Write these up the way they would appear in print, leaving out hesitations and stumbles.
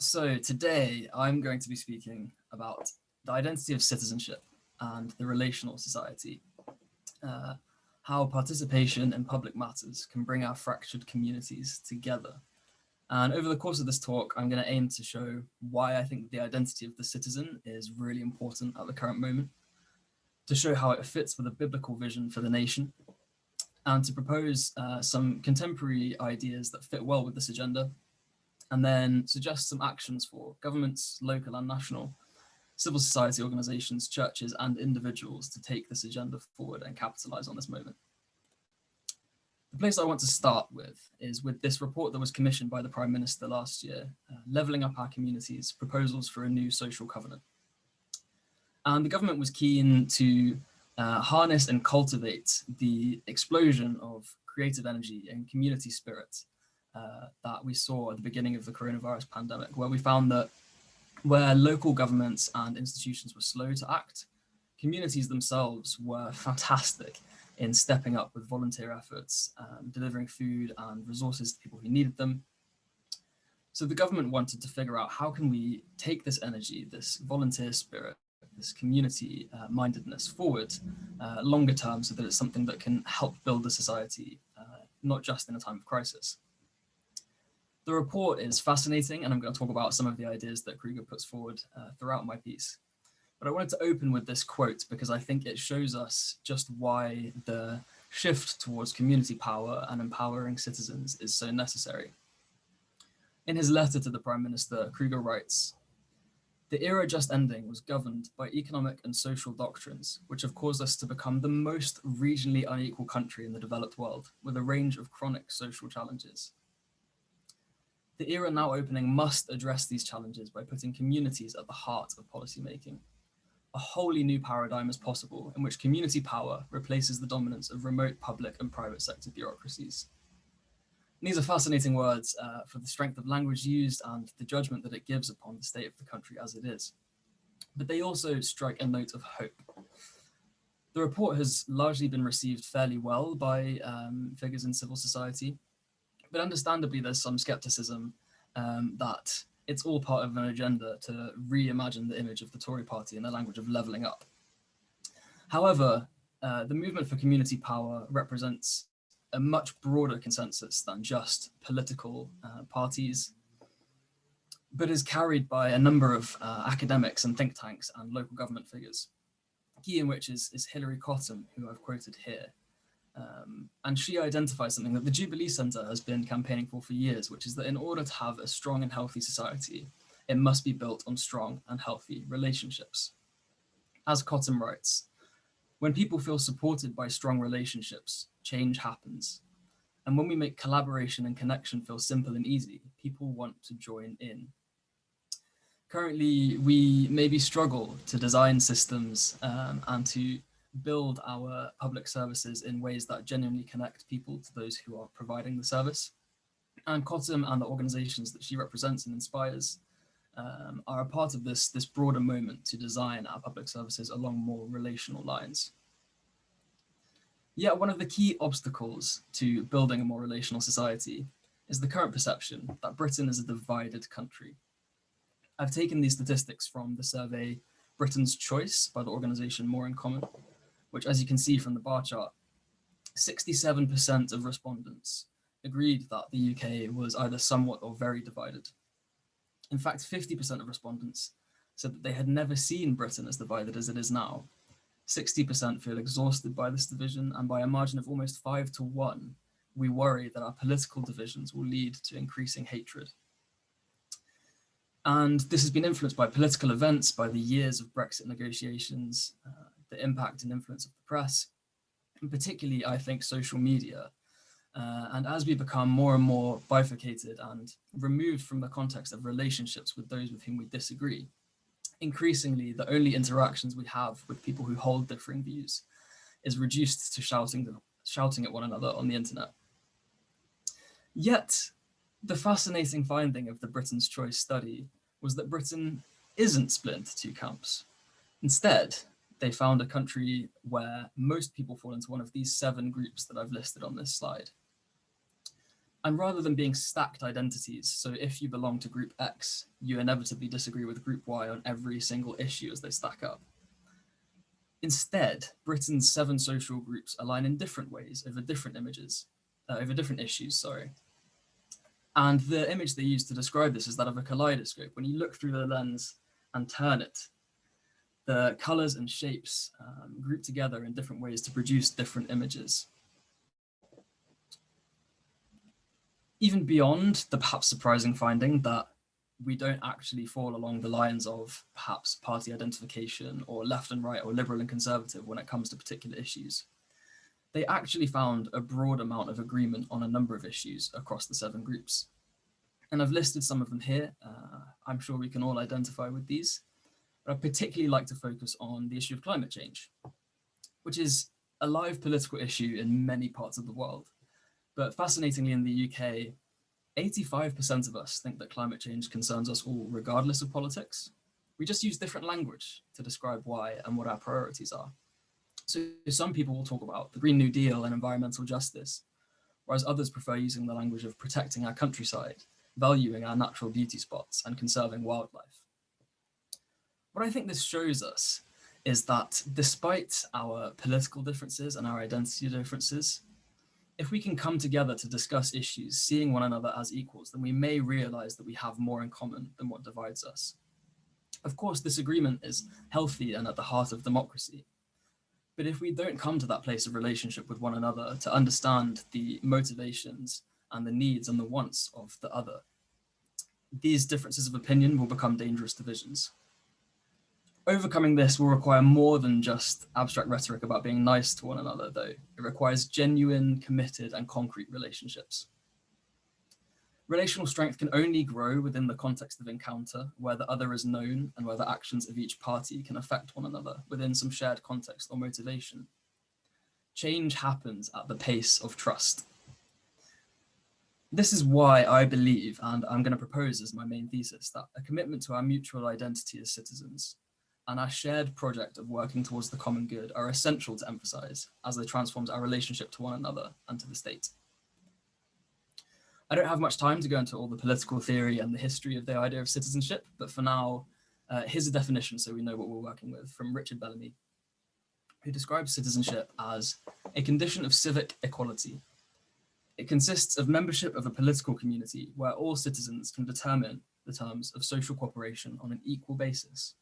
So today I'm going to be speaking about the identity of citizenship and the relational society, uh, how participation in public matters can bring our fractured communities together. And over the course of this talk, I'm going to aim to show why I think the identity of the citizen is really important at the current moment, to show how it fits with a biblical vision for the nation, and to propose some contemporary ideas that fit well with this agenda, and then suggest some actions for governments, local and national, civil society organizations, churches, and individuals to take this agenda forward and capitalize on this moment. The place I want to start with is with this report that was commissioned by the Prime Minister last year, Levelling Up Our Communities, Proposals for a New Social Covenant. And the government was keen to harness and cultivate the explosion of creative energy and community spirit that we saw at the beginning of the coronavirus pandemic, where we found that where local governments and institutions were slow to act, communities themselves were fantastic in stepping up with volunteer efforts, delivering food and resources to people who needed them. So the government wanted to figure out how can we take this energy, this volunteer spirit, this community mindedness forward longer term so that it's something that can help build the society, not just in a time of crisis. The report is fascinating, and I'm going to talk about some of the ideas that Kruger puts forward throughout my piece. But I wanted to open with this quote because I think it shows us just why the shift towards community power and empowering citizens is so necessary. In his letter to the Prime Minister, Kruger writes, "The era just ending was governed by economic and social doctrines, which have caused us to become the most regionally unequal country in the developed world, with a range of chronic social challenges. The era now opening must address these challenges by putting communities at the heart of policymaking. A wholly new paradigm is possible in which community power replaces the dominance of remote public and private sector bureaucracies." And these are fascinating words for the strength of language used and the judgment that it gives upon the state of the country as it is. But they also strike a note of hope. The report has largely been received fairly well by figures in civil society, but understandably, there's some skepticism that it's all part of an agenda to reimagine the image of the Tory party in the language of levelling up. However, the movement for community power represents a much broader consensus than just political parties, but is carried by a number of academics and think tanks and local government figures, key in which is Hilary Cottam, who I've quoted here. And she identifies something that the Jubilee Centre has been campaigning for years, which is that in order to have a strong and healthy society, it must be built on strong and healthy relationships. As Cottam writes, "When people feel supported by strong relationships, change happens. And when we make collaboration and connection feel simple and easy, people want to join in." Currently, we maybe struggle to design systems and to build our public services in ways that genuinely connect people to those who are providing the service. And Cottam and the organizations that she represents and inspires are a part of this broader moment to design our public services along more relational lines. Yet one of the key obstacles to building a more relational society is the current perception that Britain is a divided country. I've taken these statistics from the survey Britain's Choice by the organization More in Common, which, as you can see from the bar chart, 67% of respondents agreed that the UK was either somewhat or very divided. In fact, 50% of respondents said that they had never seen Britain as divided as it is now. 60% feel exhausted by this division, and by a margin of almost 5-1, we worry that our political divisions will lead to increasing hatred. And this has been influenced by political events, by the years of Brexit negotiations, the impact and influence of the press, and particularly, I think, social media. And as we become more and more bifurcated and removed from the context of relationships with those with whom we disagree, increasingly the only interactions we have with people who hold differing views is reduced to shouting at one another on the internet. Yet, the fascinating finding of the Britain's Choice study was that Britain isn't split into two camps. Instead, they found a country where most people fall into one of these 7 groups that I've listed on this slide. And rather than being stacked identities, so if you belong to group X, you inevitably disagree with group Y on every single issue as they stack up. Instead, Britain's 7 social groups align in different ways over different issues, sorry. And the image they use to describe this is that of a kaleidoscope. When you look through the lens and turn it, the colors and shapes group together in different ways to produce different images. Even beyond the perhaps surprising finding that we don't actually fall along the lines of perhaps party identification or left and right or liberal and conservative when it comes to particular issues, they actually found a broad amount of agreement on a number of issues across the 7 groups. And I've listed some of them here. I'm sure we can all identify with these, but I'd particularly like to focus on the issue of climate change, which is a live political issue in many parts of the world. But fascinatingly, in the UK, 85% of us think that climate change concerns us all, regardless of politics. We just use different language to describe why and what our priorities are. So some people will talk about the Green New Deal and environmental justice, whereas others prefer using the language of protecting our countryside, valuing our natural beauty spots, and conserving wildlife. What I think this shows us is that despite our political differences and our identity differences, if we can come together to discuss issues, seeing one another as equals, then we may realize that we have more in common than what divides us. Of course, this agreement is healthy and at the heart of democracy. But if we don't come to that place of relationship with one another to understand the motivations and the needs and the wants of the other, these differences of opinion will become dangerous divisions. Overcoming this will require more than just abstract rhetoric about being nice to one another, though. It requires genuine, committed, and concrete relationships. Relational strength can only grow within the context of encounter, where the other is known and where the actions of each party can affect one another within some shared context or motivation. Change happens at the pace of trust. This is why I believe, and I'm going to propose as my main thesis, that a commitment to our mutual identity as citizens and our shared project of working towards the common good are essential to emphasize as they transform our relationship to one another and to the state. I don't have much time to go into all the political theory and the history of the idea of citizenship, but for now, here's a definition so we know what we're working with from Richard Bellamy, who describes citizenship as a condition of civic equality. It consists of membership of a political community where all citizens can determine the terms of social cooperation on an equal basis.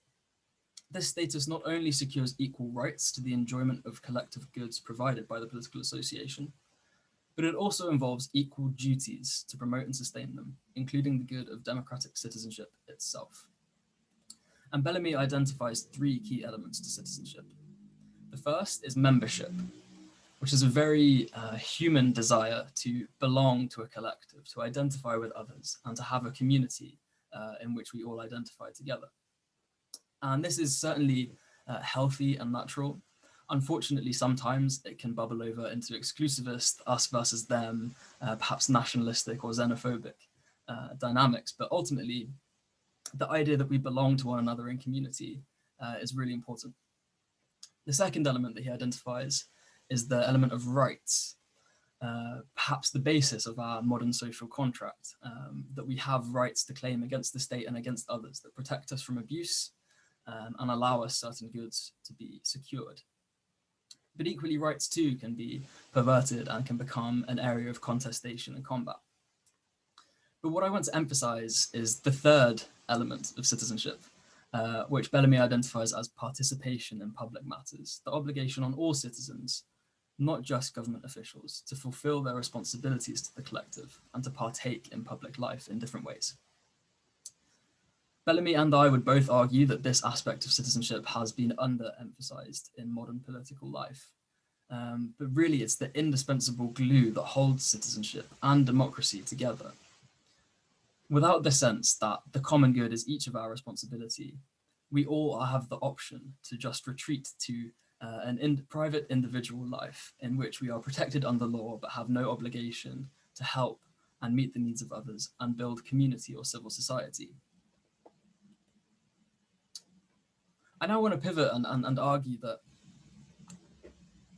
This status not only secures equal rights to the enjoyment of collective goods provided by the political association, but it also involves equal duties to promote and sustain them, including the good of democratic citizenship itself. And Bellamy identifies 3 key elements to citizenship. The first is membership, which is a very human desire to belong to a collective, to identify with others, and to have a community in which we all identify together. And this is certainly healthy and natural. Unfortunately, sometimes it can bubble over into exclusivist, us versus them, perhaps nationalistic or xenophobic dynamics. But ultimately, the idea that we belong to one another in community is really important. The second element that he identifies is the element of rights, perhaps the basis of our modern social contract, that we have rights to claim against the state and against others that protect us from abuse and allow us certain goods to be secured. But equally, rights too can be perverted and can become an area of contestation and combat. But what I want to emphasize is the third element of citizenship, which Bellamy identifies as participation in public matters, the obligation on all citizens, not just government officials, to fulfill their responsibilities to the collective and to partake in public life in different ways. Bellamy and I would both argue that this aspect of citizenship has been underemphasized in modern political life. But really, it's the indispensable glue that holds citizenship and democracy together. Without the sense that the common good is each of our responsibility, we all have the option to just retreat to private individual life in which we are protected under law but have no obligation to help and meet the needs of others and build community or civil society. I now want to pivot and argue that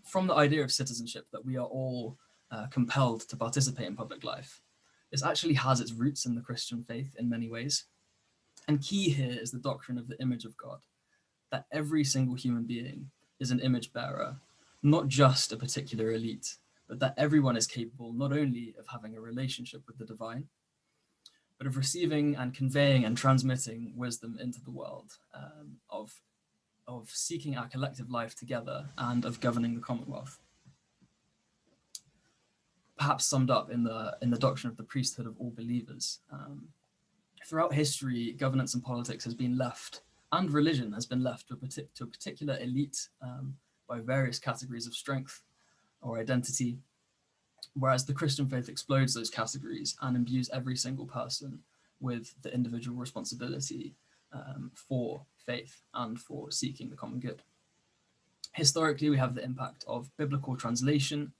from the idea of citizenship, that we are all compelled to participate in public life, This actually has its roots in the Christian faith in many ways. And key here is the doctrine of the image of God, that every single human being is an image bearer, not just a particular elite, but that everyone is capable not only of having a relationship with the divine, but of receiving and conveying and transmitting wisdom into the world, of seeking our collective life together and of governing the Commonwealth. Perhaps summed up in the doctrine of the priesthood of all believers. Throughout history, governance and politics has been left, and religion has been left to a particular elite by various categories of strength or identity, whereas the Christian faith explodes those categories and imbues every single person with the individual responsibility for faith and for seeking the common good. Historically, we have the impact of biblical translation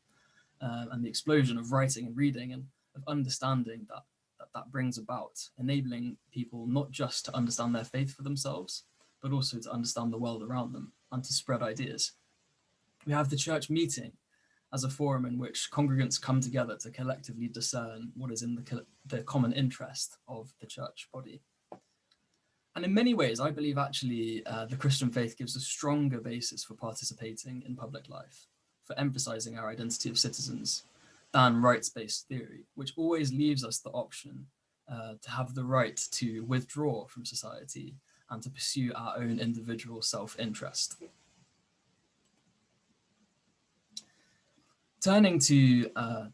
and the explosion of writing and reading and of understanding that brings about, enabling people not just to understand their faith for themselves, but also to understand the world around them and to spread ideas. We have the church meeting as a forum in which congregants come together to collectively discern what is in the common interest of the church body. And in many ways, I believe actually the Christian faith gives a stronger basis for participating in public life, for emphasizing our identity of citizens, than rights-based theory, which always leaves us the option to have the right to withdraw from society and to pursue our own individual self-interest. Turning to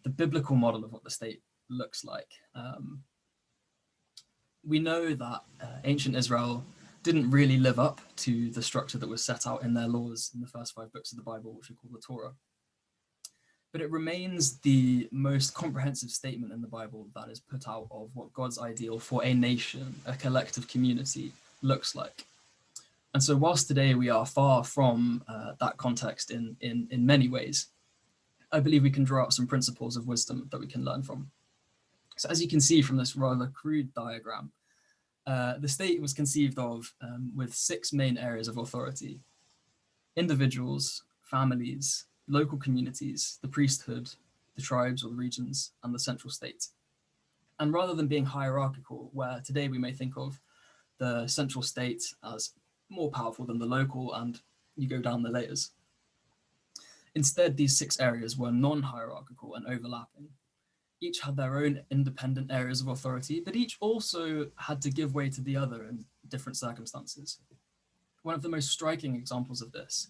the biblical model of what the state looks like, we know that ancient Israel didn't really live up to the structure that was set out in their laws in the first 5 books of the Bible, which we call the Torah. But it remains the most comprehensive statement in the Bible that is put out of what God's ideal for a nation, a collective community, looks like. And so whilst today we are far from that context in many ways, I believe we can draw out some principles of wisdom that we can learn from. So as you can see from this rather crude diagram, the state was conceived of with 6 main areas of authority: individuals, families, local communities, the priesthood, the tribes or the regions, and the central state. And rather than being hierarchical, where today we may think of the central state as more powerful than the local and you go down the layers, instead these 6 areas were non-hierarchical and overlapping. Each had their own independent areas of authority, but each also had to give way to the other in different circumstances. One of the most striking examples of this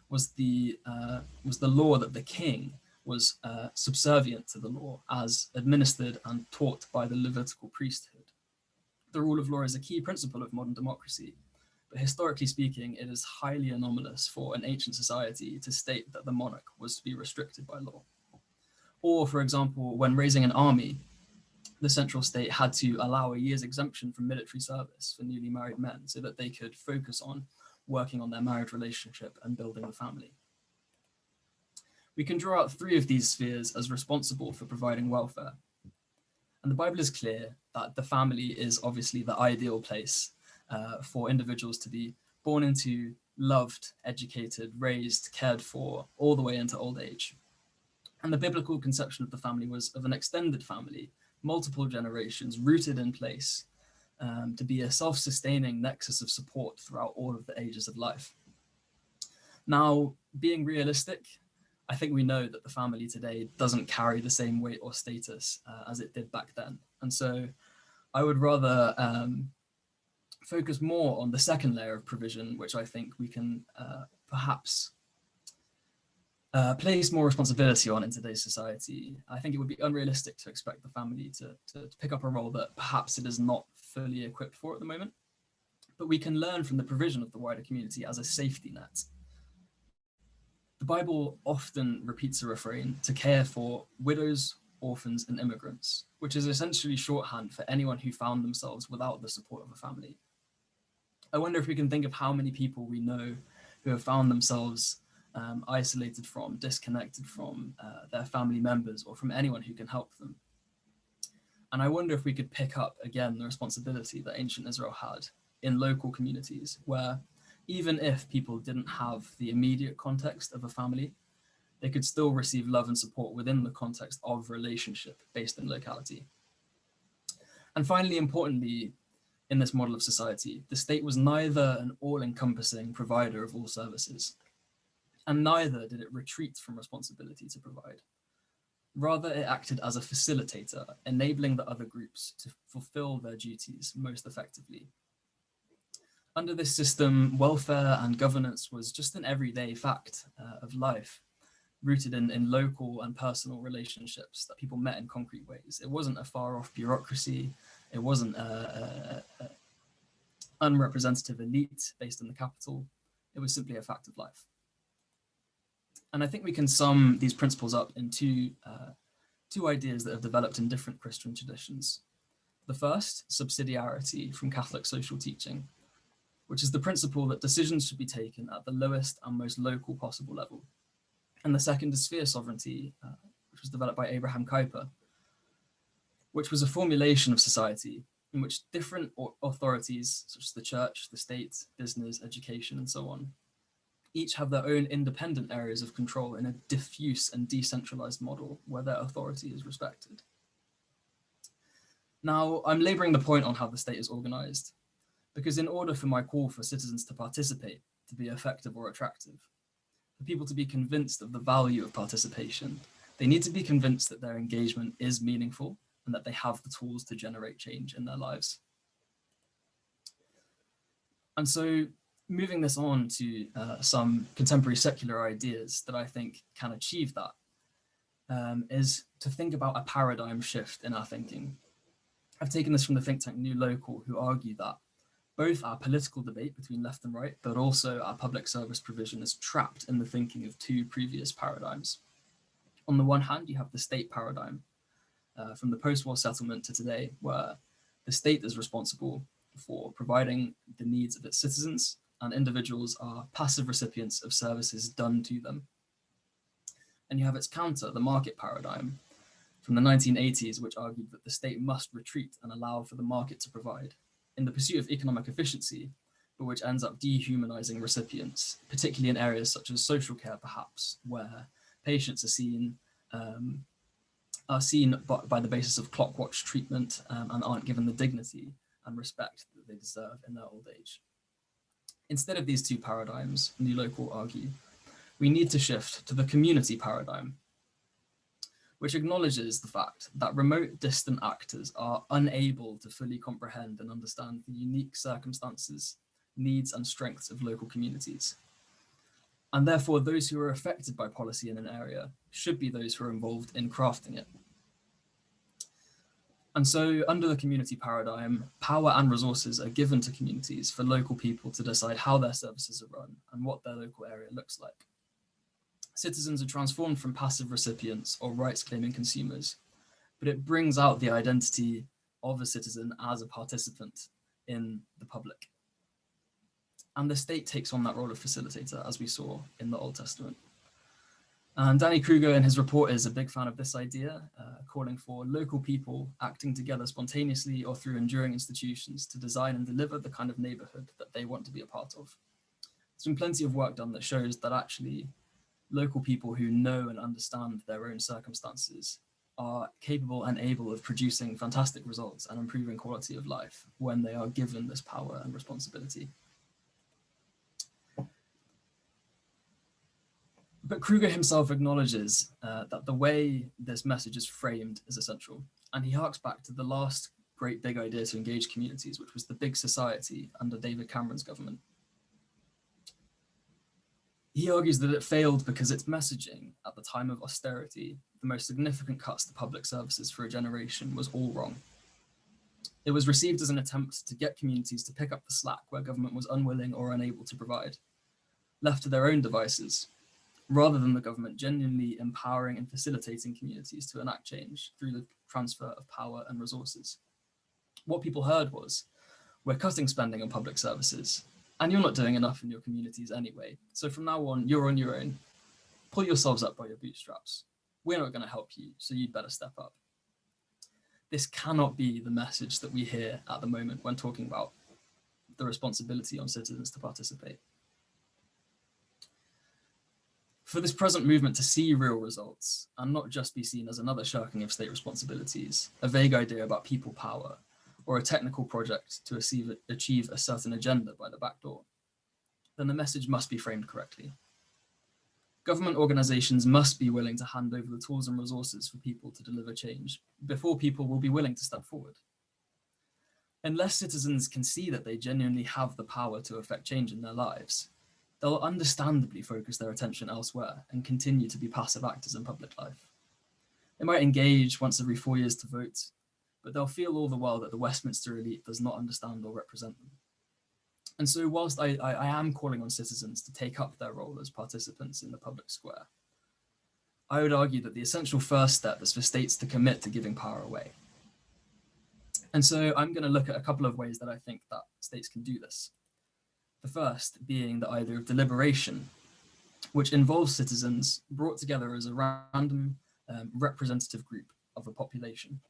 was the law that the king was subservient to the law as administered and taught by the Levitical priesthood. The rule of law is a key principle of modern democracy, but historically speaking, it is highly anomalous for an ancient society to state that the monarch was to be restricted by law. Or, for example, when raising an army, the central state had to allow a year's exemption from military service for newly married men so that they could focus on working on their marriage relationship and building the family. We can draw out 3 of these spheres as responsible for providing welfare. And the Bible is clear that the family is obviously the ideal place for individuals to be born into, loved, educated, raised, cared for, all the way into old age. And the biblical conception of the family was of an extended family, multiple generations rooted in place, to be a self-sustaining nexus of support throughout all of the ages of life. Now, being realistic, I think we know that the family today doesn't carry the same weight or status as it did back then. And so I would rather focus more on the second layer of provision, which I think we can perhaps place more responsibility on in today's society. I think it would be unrealistic to expect the family to pick up a role that perhaps it is not fully equipped for at the moment, but we can learn from the provision of the wider community as a safety net. The Bible often repeats a refrain to care for widows, orphans, and immigrants, which is essentially shorthand for anyone who found themselves without the support of a family. I wonder if we can think of how many people we know who have found themselves isolated from, disconnected from their family members or from anyone who can help them. And I wonder if we could pick up again the responsibility that ancient Israel had in local communities, where even if people didn't have the immediate context of a family, they could still receive love and support within the context of relationship based in locality. And finally, importantly, in this model of society, the state was neither an all-encompassing provider of all services, and neither did it retreat from responsibility to provide. Rather, it acted as a facilitator, enabling the other groups to fulfill their duties most effectively. Under this system, welfare and governance was just an everyday fact of life, rooted in local and personal relationships that people met in concrete ways. It wasn't a far-off bureaucracy. It wasn't an unrepresentative elite based in the capital. It was simply a fact of life. And I think we can sum these principles up in two ideas that have developed in different Christian traditions. The first, subsidiarity from Catholic social teaching, which is the principle that decisions should be taken at the lowest and most local possible level. And the second is sphere sovereignty, which was developed by Abraham Kuyper, which was a formulation of society in which different authorities, such as the church, the state, business, education, and so on, each have their own independent areas of control in a diffuse and decentralized model where their authority is respected. Now, I'm laboring the point on how the state is organized, because in order for my call for citizens to participate to be effective or attractive, for people to be convinced of the value of participation, they need to be convinced that their engagement is meaningful and that they have the tools to generate change in their lives. And so moving this on to some contemporary secular ideas that I think can achieve that is to think about a paradigm shift in our thinking. I've taken this from the think tank New Local, who argue that both our political debate between left and right, but also our public service provision is trapped in the thinking of two previous paradigms. On the one hand, you have the state paradigm from the post-war settlement to today, where the state is responsible for providing the needs of its citizens, and individuals are passive recipients of services done to them. And you have its counter, the market paradigm, from the 1980s, which argued that the state must retreat and allow for the market to provide in the pursuit of economic efficiency, but which ends up dehumanizing recipients, particularly in areas such as social care, perhaps, where patients are seen by the basis of clock watch treatment and aren't given the dignity and respect that they deserve in their old age. Instead of these two paradigms, New Local argue, we need to shift to the community paradigm, which acknowledges the fact that remote, distant actors are unable to fully comprehend and understand the unique circumstances, needs, and strengths of local communities. And therefore, those who are affected by policy in an area should be those who are involved in crafting it. And so, under the community paradigm, power and resources are given to communities for local people to decide how their services are run and what their local area looks like. Citizens are transformed from passive recipients or rights-claiming consumers, but it brings out the identity of a citizen as a participant in the public. And the state takes on that role of facilitator, as we saw in the Old Testament. And Danny Kruger in his report is a big fan of this idea, calling for local people acting together spontaneously or through enduring institutions to design and deliver the kind of neighborhood that they want to be a part of. There's been plenty of work done that shows that actually local people who know and understand their own circumstances are capable and able of producing fantastic results and improving quality of life when they are given this power and responsibility. But Kruger himself acknowledges that the way this message is framed is essential, and he harks back to the last great big idea to engage communities, which was the big society under David Cameron's government. He argues that it failed because its messaging at the time of austerity, the most significant cuts to public services for a generation, was all wrong. It was received as an attempt to get communities to pick up the slack where government was unwilling or unable to provide, left to their own devices, rather than the government genuinely empowering and facilitating communities to enact change through the transfer of power and resources. What people heard was, we're cutting spending on public services, and you're not doing enough in your communities anyway. So from now on your own. Pull yourselves up by your bootstraps. We're not going to help you, so you'd better step up. This cannot be the message that we hear at the moment when talking about the responsibility on citizens to participate. For this present movement to see real results and not just be seen as another shirking of state responsibilities, a vague idea about people power, or a technical project to achieve a certain agenda by the back door, then the message must be framed correctly. Government organizations must be willing to hand over the tools and resources for people to deliver change before people will be willing to step forward. Unless citizens can see that they genuinely have the power to affect change in their lives, they'll understandably focus their attention elsewhere and continue to be passive actors in public life. They might engage once every 4 years to vote, but they'll feel all the while that the Westminster elite does not understand or represent them. And so whilst I am calling on citizens to take up their role as participants in the public square, I would argue that the essential first step is for states to commit to giving power away. And so I'm going to look at a couple of ways that I think that states can do this. The first being the idea of deliberation, which involves citizens brought together as a random representative group of a population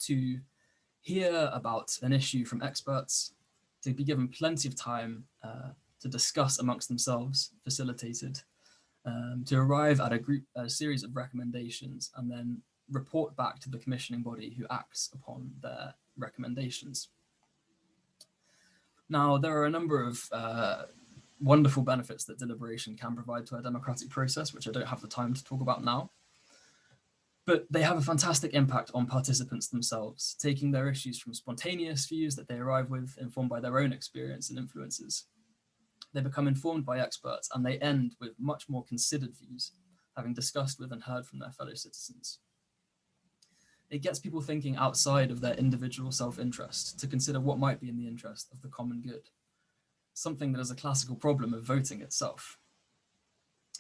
to hear about an issue from experts, to be given plenty of time to discuss amongst themselves, facilitated, to arrive at a series of recommendations and then report back to the commissioning body who acts upon their recommendations. Now, there are a number of wonderful benefits that deliberation can provide to our democratic process, which I don't have the time to talk about now. But they have a fantastic impact on participants themselves, taking their issues from spontaneous views that they arrive with, informed by their own experience and influences. They become informed by experts, and they end with much more considered views, having discussed with and heard from their fellow citizens. It gets people thinking outside of their individual self-interest to consider what might be in the interest of the common good, something that is a classical problem of voting itself.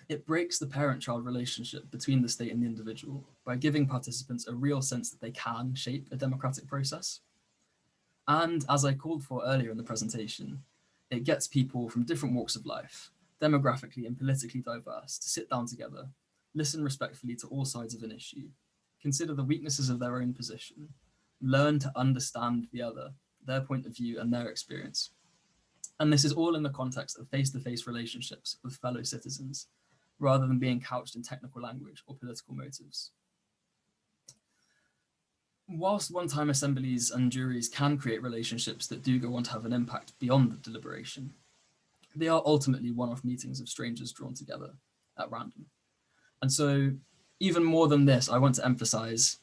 It breaks the parent-child relationship between the state and the individual by giving participants a real sense that they can shape a democratic process. And as I called for earlier in the presentation, it gets people from different walks of life, demographically and politically diverse, to sit down together, listen respectfully to all sides of an issue, consider the weaknesses of their own position, learn to understand the other, their point of view and their experience. And this is all in the context of face-to-face relationships with fellow citizens, rather than being couched in technical language or political motives. Whilst one-time assemblies and juries can create relationships that do go on to have an impact beyond the deliberation, they are ultimately one-off meetings of strangers drawn together at random. And so, even more than this, I want to emphasize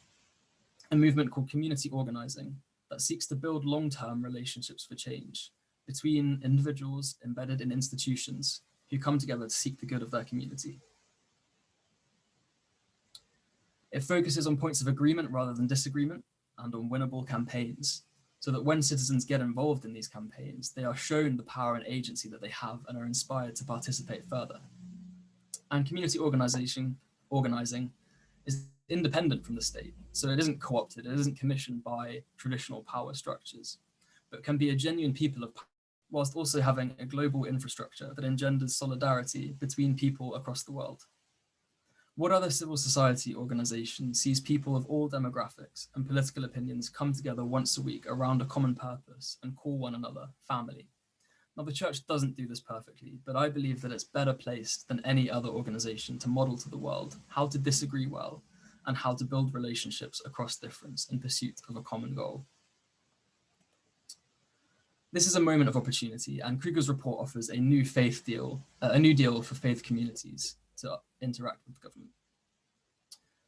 a movement called community organizing that seeks to build long-term relationships for change between individuals embedded in institutions who come together to seek the good of their community. It focuses on points of agreement rather than disagreement and on winnable campaigns, so that when citizens get involved in these campaigns, they are shown the power and agency that they have and are inspired to participate further. And community organizing is independent from the state, so it isn't co-opted, it isn't commissioned by traditional power structures, but can be a genuine people of power, whilst also having a global infrastructure that engenders solidarity between people across the world. What other civil society organization sees people of all demographics and political opinions come together once a week around a common purpose and call one another family? Now, the church doesn't do this perfectly, but I believe that it's better placed than any other organization to model to the world how to disagree well and how to build relationships across difference in pursuit of a common goal. This is a moment of opportunity, and Kruger's report offers a new deal for faith communities to interact with government.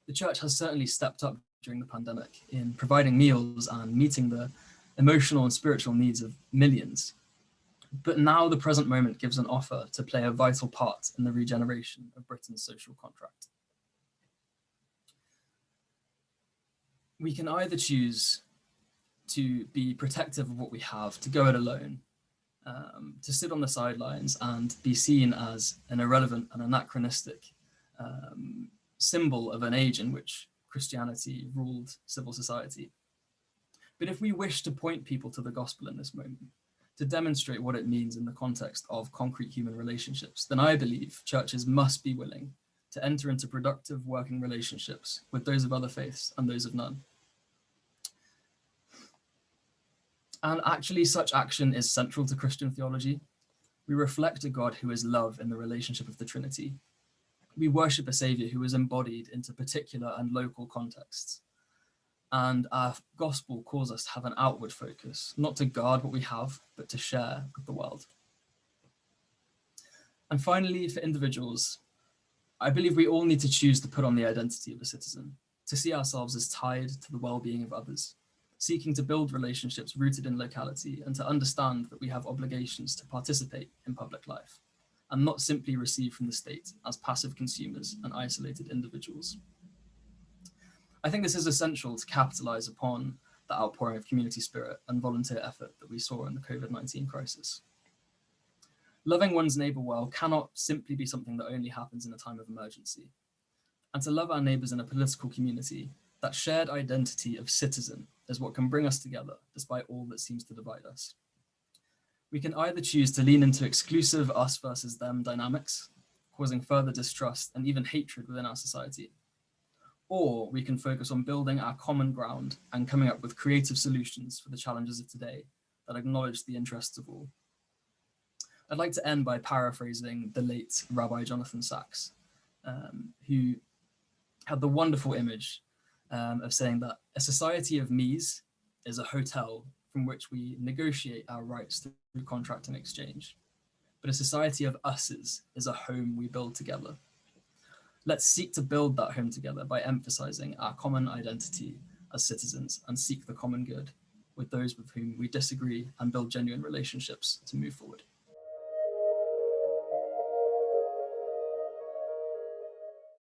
The church has certainly stepped up during the pandemic in providing meals and meeting the emotional and spiritual needs of millions. But now the present moment gives an offer to play a vital part in the regeneration of Britain's social contract. We can either choose to be protective of what we have, to go it alone, to sit on the sidelines and be seen as an irrelevant and anachronistic symbol of an age in which Christianity ruled civil society. But if we wish to point people to the gospel in this moment, to demonstrate what it means in the context of concrete human relationships, then I believe churches must be willing to enter into productive working relationships with those of other faiths and those of none. And actually, such action is central to Christian theology. We reflect a God who is love in the relationship of the Trinity. We worship a Saviour who is embodied into particular and local contexts. And our gospel calls us to have an outward focus, not to guard what we have, but to share with the world. And finally, for individuals, I believe we all need to choose to put on the identity of a citizen, to see ourselves as tied to the well-being of others, seeking to build relationships rooted in locality, and to understand that we have obligations to participate in public life, and not simply receive from the state as passive consumers and isolated individuals. I think this is essential to capitalize upon the outpouring of community spirit and volunteer effort that we saw in the COVID-19 crisis. Loving one's neighbor well cannot simply be something that only happens in a time of emergency. And to love our neighbors in a political community, that shared identity of citizen is what can bring us together despite all that seems to divide us. We can either choose to lean into exclusive us versus them dynamics, causing further distrust and even hatred within our society, or we can focus on building our common ground and coming up with creative solutions for the challenges of today that acknowledge the interests of all. I'd like to end by paraphrasing the late Rabbi Jonathan Sacks, who had the wonderful image of saying that a society of me's is a hotel from which we negotiate our rights through contract and exchange. But a society of us's is a home we build together. Let's seek to build that home together by emphasizing our common identity as citizens and seek the common good with those with whom we disagree and build genuine relationships to move forward.